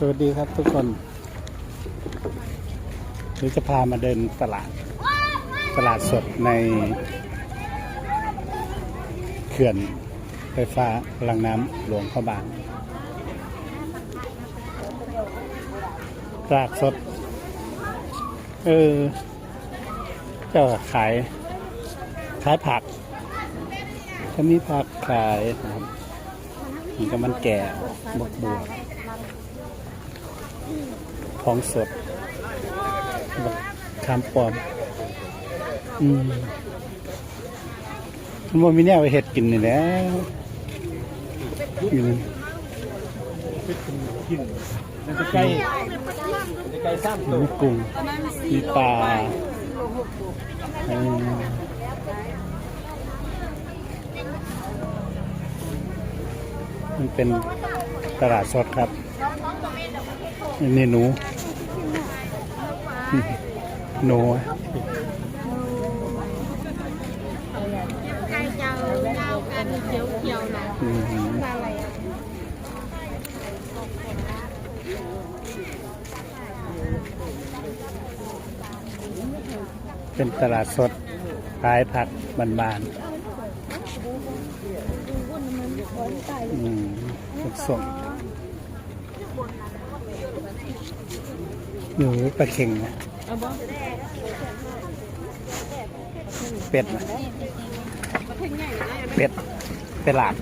สวัสดีครับทุกคนเดี๋ยวจะพามาเดินตลาดสดในเขื่อนไฟฟ้าพลังน้ำหลวงพระบางตลาดสดเจ้าขายผักถ้ามีผักขายนะครับนี่ก็มันแก่บกบัวของสดคำปลอมมันมีแนวไปเห็ดกินนี่แหล้วอยู่นี่มันจะใกล้ซ้ำตัวมีกุ้งมีปลามันเป็นตลาดสดครับนี่หนูไก่เจ้าอันเขียวๆนะอะไรอ่ะเป็นตลาดสดขายผักบานๆส่งหนูปลาเข็งนะเป็ดนะเป็ดหลาด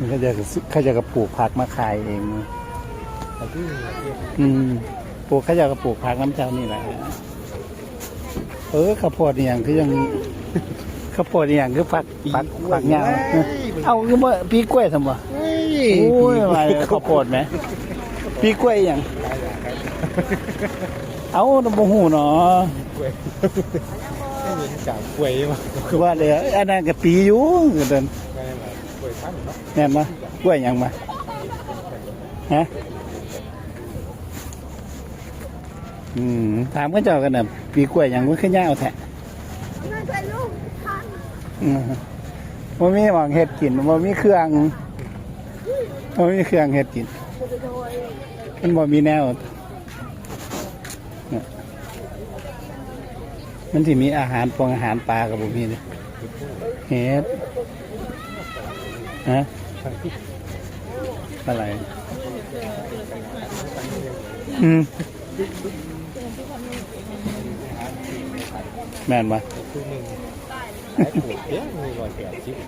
เขาจะกระปลูกผักมาขายเองปลูกเขาจะกระปลูกผักน้ำเจ้านี่แหละข้าวโพดอย่างคือยังข้าวโพดอย่างคือผักเงาเอาคือว่าปีกล้วยทำไมโอ้ยมาข้าวโพดไหมปีกล้วยอย่างเอาน้ำมูหูเนาะเห็นจากกล้วยมาคือว่าเลยอันนั้นกับปีอยู่เดินกล้วยตั้งเนาะแน่นมะกล้วยอย่างมาฮะถามก็เจ้ากันน่ะปีกล้วยอย่างมันขึ้นยาวแท้มันมีหวังเห็ดกินมันมีเครื่องเห็ดกินมันบ่มีแนวมันที่มีอาหารพวกอาหารปลากับบุมีเลยเห็ดฮะอะไรแม่นปะคือหนึ่งขายปลูกเยอะมี180